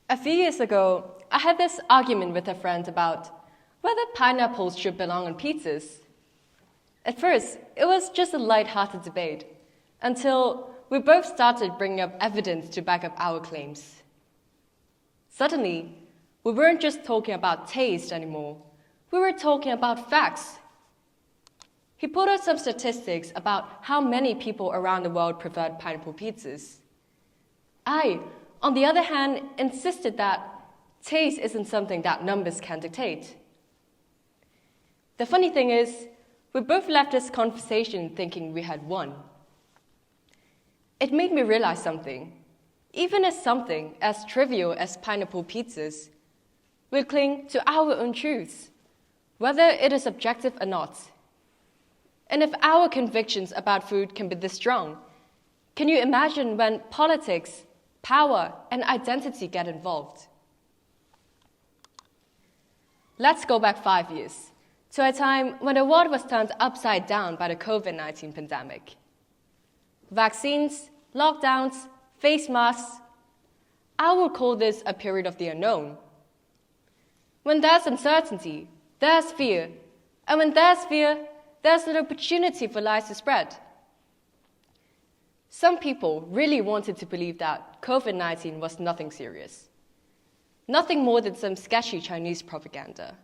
A few years ago, I had this argument with a friend about whether pineapples should belong on pizzas. At first, it was just a light-hearted debate, until we both started bringing up evidence to back up our claims. Suddenly, we weren't just talking about taste anymore, we were talking about facts. He pulled out some statistics about how many people around the world preferred pineapple pizzas. I, on the other hand, insisted that taste isn't something that numbers can dictate. The funny thing is, we both left this conversation thinking we had won. It made me realize something. Even as something as trivial as pineapple pizzas, we cling to our own truths, whether it is objective or not. And if our convictions about food can be this strong, can you imagine when politics, power, and identity get involved? Let's go back 5 years, to a time when the world was turned upside down by the COVID-19 pandemic. Vaccines, lockdowns, face masks. I would call this a period of the unknown. When there's uncertainty, there's fear. And when there's fear, there's an opportunity for lies to spread. Some people really wanted to believe that COVID-19 was nothing serious. Nothing more than some sketchy Chinese propaganda.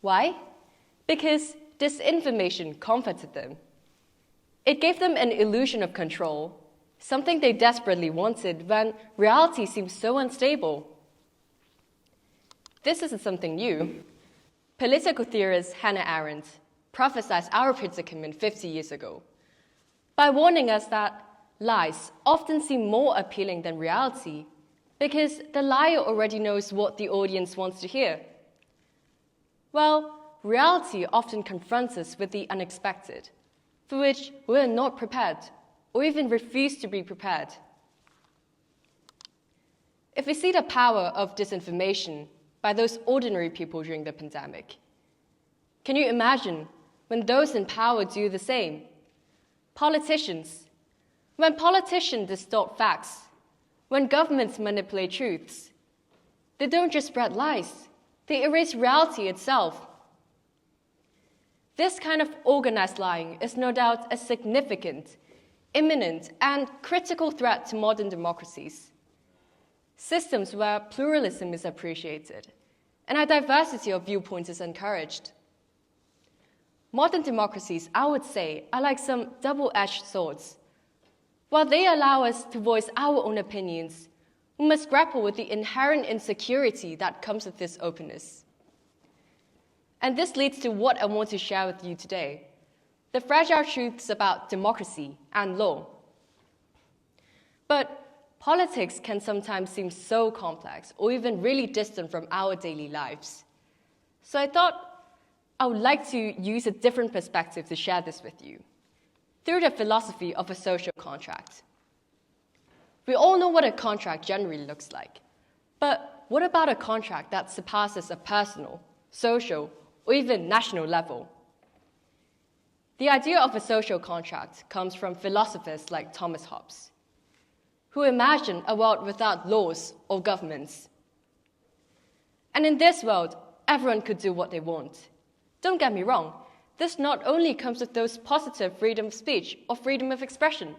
Why? Because disinformation comforted them. It gave them an illusion of control, something they desperately wanted when reality seemed so unstable. This isn't something new. Political theorist Hannah Arendt prophesied our predicament 50 years ago by warning us that lies often seem more appealing than reality because the liar already knows what the audience wants to hear. Well, reality often confronts us with the unexpected, for which we are not prepared, or even refuse to be prepared. If we see the power of disinformation by those ordinary people during the pandemic, can you imagine when those in power do the same? Politicians. When politicians distort facts, when governments manipulate truths, they don't just spread lies, they erase reality itself. This kind of organized lying is no doubt a significant, imminent, and critical threat to modern democracies. Systems where pluralism is appreciated and a diversity of viewpoints is encouraged. Modern democracies, I would say, are like some double-edged swords. While they allow us to voice our own opinions, we must grapple with the inherent insecurity that comes with this openness. And this leads to what I want to share with you today, the fragile truths about democracy and law. But politics can sometimes seem so complex or even really distant from our daily lives. So I thought I would like to use a different perspective to share this with you, through the philosophy of a social contract. We all know what a contract generally looks like, but what about a contract that surpasses a personal, social, or even national level? The idea of a social contract comes from philosophers like Thomas Hobbes, who imagined a world without laws or governments. And in this world, everyone could do what they want. Don't get me wrong, this not only comes with those positive freedom of speech or freedom of expression.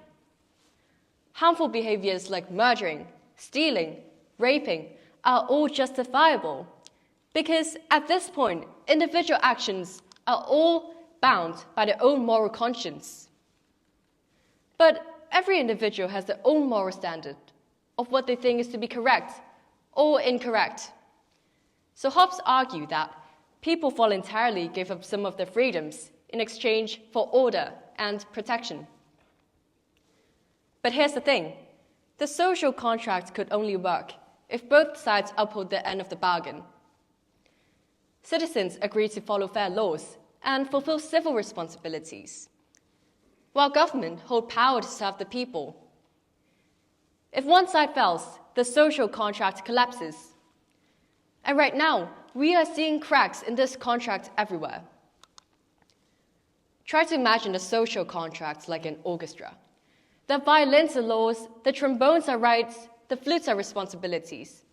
Harmful behaviors like murdering, stealing, raping are all justifiable because at this point, individual actions are all bound by their own moral conscience. But every individual has their own moral standard of what they think is to be correct or incorrect. So Hobbes argued that people voluntarily gave up some of their freedoms in exchange for order and protection. But here's the thing. The social contract could only work if both sides uphold their end of the bargain. Citizens agree to follow fair laws and fulfill civil responsibilities, while government hold power to serve the people. If one side fails, the social contract collapses. And right now, we are seeing cracks in this contract everywhere. Try to imagine the social contract like an orchestra. The violins are laws, the trombones are rights, the flutes are responsibilities.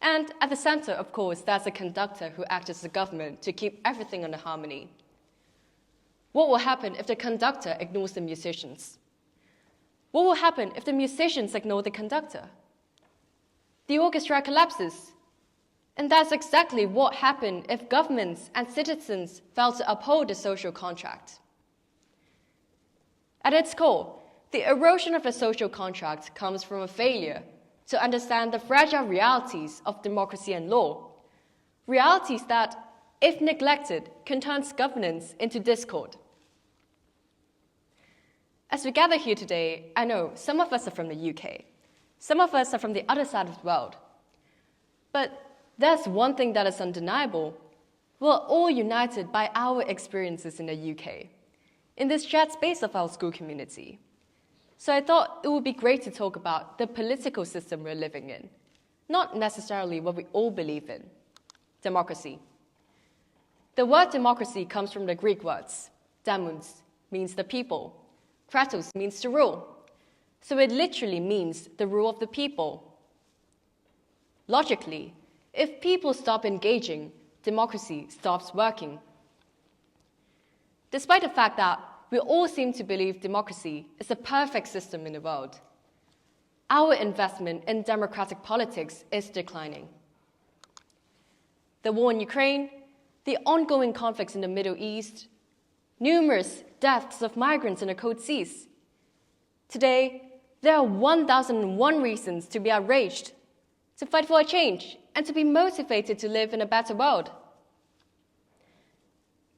And at the center, of course, there's a conductor who acts as the government to keep everything under harmony. What will happen if the conductor ignores the musicians? What will happen if the musicians ignore the conductor? The orchestra collapses. And that's exactly what happened if governments and citizens fail to uphold the social contract. At its core, the erosion of the social contract comes from a failure to understand the fragile realities of democracy and law, realities that, if neglected, can turn governance into discord. As we gather here today, I know some of us are from the UK, some of us are from the other side of the world. But there's one thing that is undeniable. We're all united by our experiences in the UK, in this shared space of our school community. So I thought it would be great to talk about the political system we're living in, not necessarily what we all believe in: democracy. The word democracy comes from the Greek words. Demos means the people. Kratos means to rule. So it literally means the rule of the people. Logically, if people stop engaging, democracy stops working. Despite the fact that we all seem to believe democracy is the perfect system in the world, our investment in democratic politics is declining. The war in Ukraine, the ongoing conflicts in the Middle East, numerous deaths of migrants in the cold seas. Today, there are 1,001 reasons to be outraged, to fight for a change, and to be motivated to live in a better world.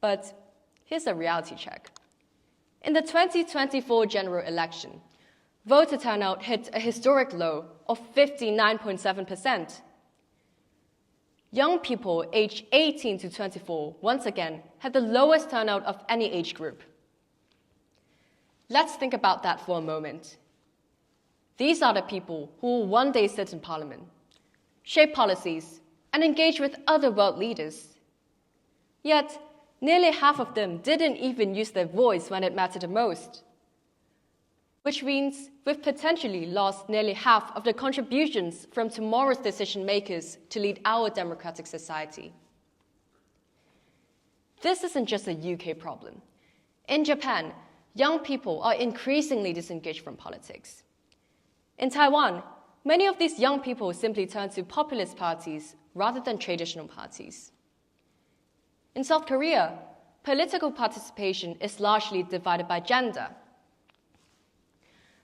But here's a reality check. In the 2024 general election, voter turnout hit a historic low of 59.7%. Young people aged 18 to 24 once again had the lowest turnout of any age group. Let's think about that for a moment. These are the people who will one day sit in parliament, shape policies, and engage with other world leaders. Yet, nearly half of them didn't even use their voice when it mattered the most. Which means we've potentially lost nearly half of the contributions from tomorrow's decision makers to lead our democratic society. This isn't just a UK problem. In Japan, young people are increasingly disengaged from politics. In Taiwan, many of these young people simply turn to populist parties rather than traditional parties. In South Korea, political participation is largely divided by gender.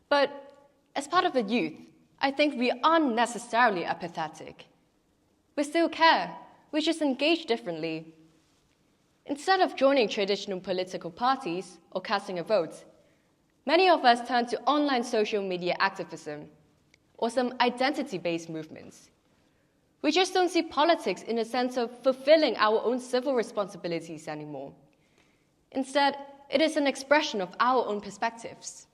But as part of the youth, I think we aren't necessarily apathetic. We still care, we just engage differently. Instead of joining traditional political parties or casting a vote, many of us turn to online social media activism or some identity-based movements. We just don't see politics in the sense of fulfilling our own civil responsibilities anymore. Instead, it is an expression of our own perspectives.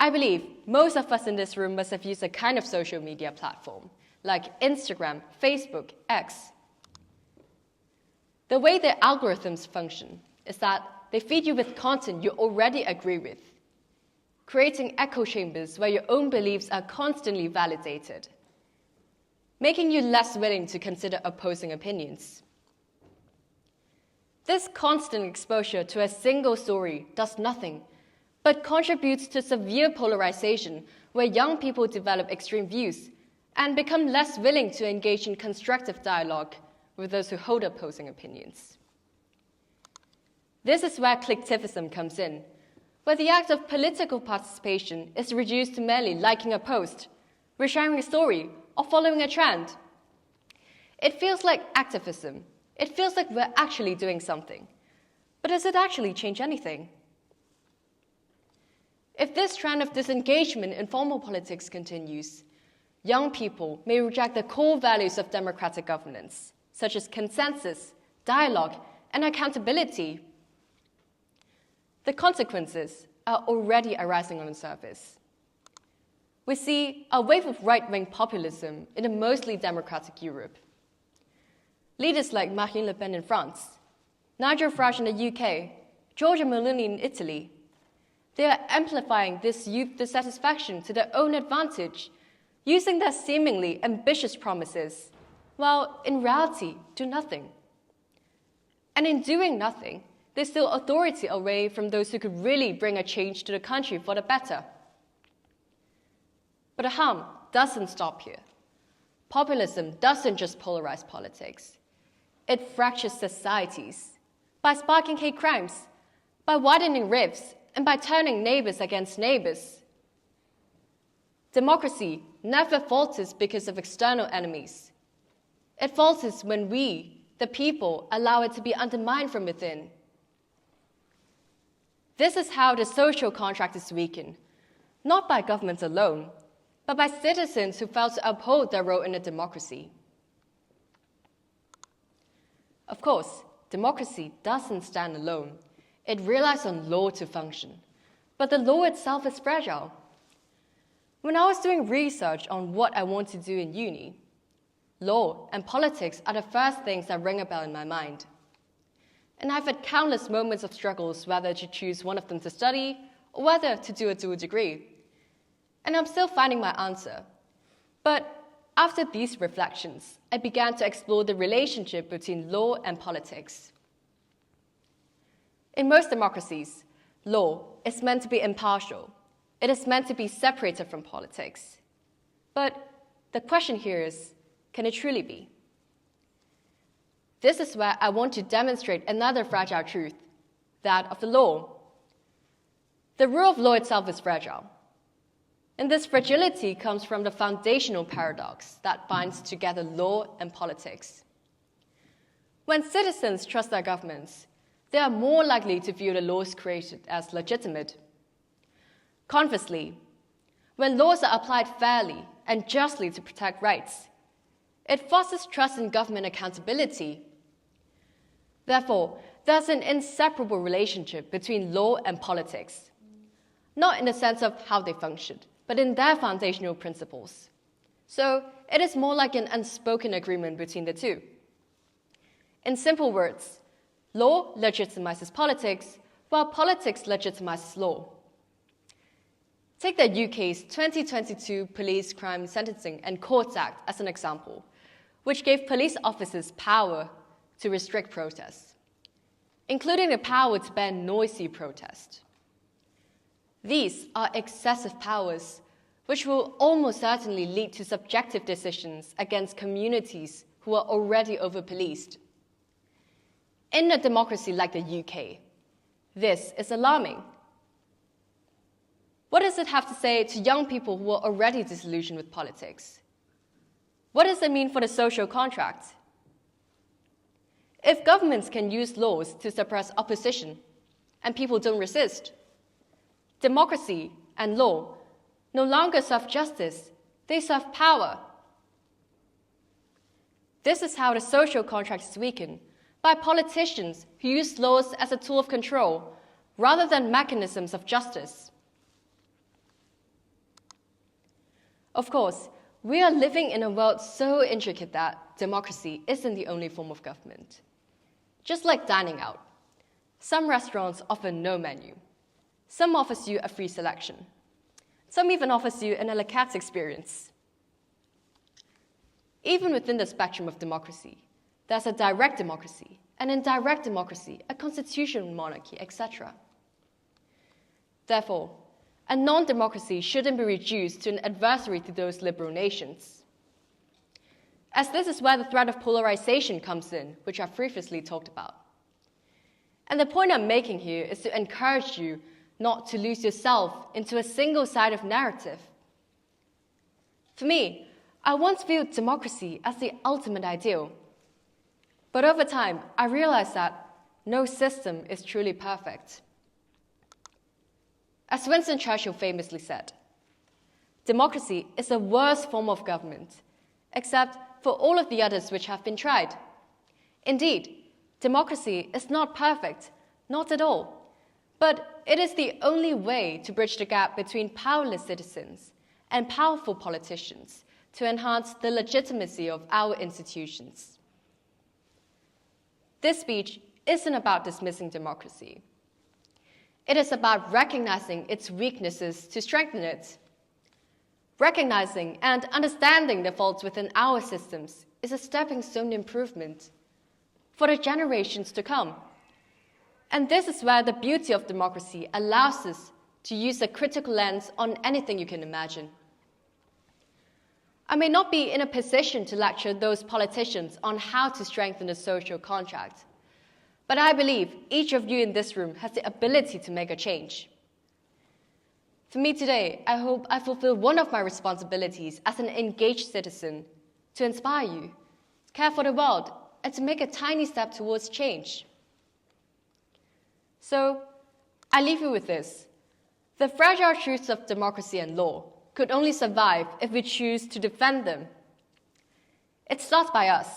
I believe most of us in this room must have used a kind of social media platform, like Instagram, Facebook, X. The way their algorithms function is that they feed you with content you already agree with, creating echo chambers where your own beliefs are constantly validated, making you less willing to consider opposing opinions. This constant exposure to a single story does nothing but contributes to severe polarization where young people develop extreme views and become less willing to engage in constructive dialogue with those who hold opposing opinions. This is where clicktivism comes in, where the act of political participation is reduced to merely liking a post, resharing a story, or following a trend. It feels like activism. It feels like we're actually doing something. But does it actually change anything? If this trend of disengagement in formal politics continues, young people may reject the core values of democratic governance, such as consensus, dialogue, and accountability. The consequences are already arising on the surface. We see a wave of right-wing populism in a mostly democratic Europe. Leaders like Marine Le Pen in France, Nigel Farage in the UK, Giorgia Meloni in Italy, they are amplifying this youth dissatisfaction to their own advantage using their seemingly ambitious promises, while in reality do nothing. And in doing nothing, they steal authority away from those who could really bring a change to the country for the better. But the harm doesn't stop here. Populism doesn't just polarize politics. It fractures societies by sparking hate crimes, by widening rifts, and by turning neighbors against neighbors. Democracy never falters because of external enemies. It falters when we, the people, allow it to be undermined from within. This is how the social contract is weakened, not by governments alone, but by citizens who fail to uphold their role in a democracy. Of course, democracy doesn't stand alone. It relies on law to function, but the law itself is fragile. When I was doing research on what I want to do in uni, law and politics are the first things that ring a bell in my mind. And I've had countless moments of struggles whether to choose one of them to study or whether to do a dual degree. And I'm still finding my answer. But after these reflections, I began to explore the relationship between law and politics. In most democracies, law is meant to be impartial. It is meant to be separated from politics. But the question here is, can it truly be? This is where I want to demonstrate another fragile truth, that of the law. The rule of law itself is fragile. And this fragility comes from the foundational paradox that binds together law and politics. When citizens trust their governments, they are more likely to view the laws created as legitimate. Conversely, when laws are applied fairly and justly to protect rights, it fosters trust in government accountability. Therefore, there's an inseparable relationship between law and politics, not in the sense of how they function, but in their foundational principles. So it is more like an unspoken agreement between the two. In simple words, law legitimizes politics, while politics legitimizes law. Take the UK's 2022 Police Crime Sentencing and Courts Act as an example, which gave police officers power to restrict protests, including the power to ban noisy protest. These are excessive powers, which will almost certainly lead to subjective decisions against communities who are already over-policed. In a democracy like the UK, this is alarming. What does it have to say to young people who are already disillusioned with politics? What does it mean for the social contract? If governments can use laws to suppress opposition and people don't resist, democracy and law no longer serve justice, they serve power. This is how the social contract is weakened, by politicians who use laws as a tool of control rather than mechanisms of justice. Of course, we are living in a world so intricate that democracy isn't the only form of government. Just like dining out, some restaurants offer no menu. Some offers you a free selection. Some even offers you an a la carte experience. Even within the spectrum of democracy, there's a direct democracy, an indirect democracy, a constitutional monarchy, etc. Therefore, a non-democracy shouldn't be reduced to an adversary to those liberal nations. As this is where the threat of polarization comes in, which I've previously talked about. And the point I'm making here is to encourage you not to lose yourself into a single-sided narrative. For me, I once viewed democracy as the ultimate ideal. But over time, I realized that no system is truly perfect. As Winston Churchill famously said, democracy is the worst form of government, except for all of the others which have been tried. Indeed, democracy is not perfect, not at all, but it is the only way to bridge the gap between powerless citizens and powerful politicians to enhance the legitimacy of our institutions. This speech isn't about dismissing democracy. It is about recognizing its weaknesses to strengthen it. Recognizing and understanding the faults within our systems is a stepping stone improvement for the generations to come. And this is where the beauty of democracy allows us to use a critical lens on anything you can imagine. I may not be in a position to lecture those politicians on how to strengthen the social contract, but I believe each of you in this room has the ability to make a change. For me today, I hope I fulfill one of my responsibilities as an engaged citizen to inspire you, to care for the world, and to make a tiny step towards change. So, I leave you with this. The fragile truths of democracy and law could only survive if we choose to defend them. It starts by us,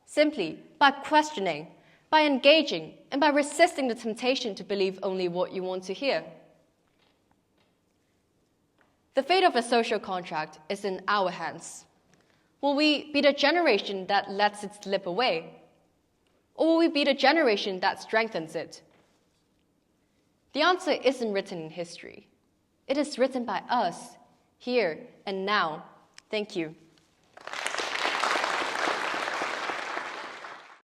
simply by questioning, by engaging, and by resisting the temptation to believe only what you want to hear. The fate of a social contract is in our hands. Will we be the generation that lets it slip away? Or will we be the generation that strengthens it? The answer isn't written in history. It is written by us, here and now. Thank you.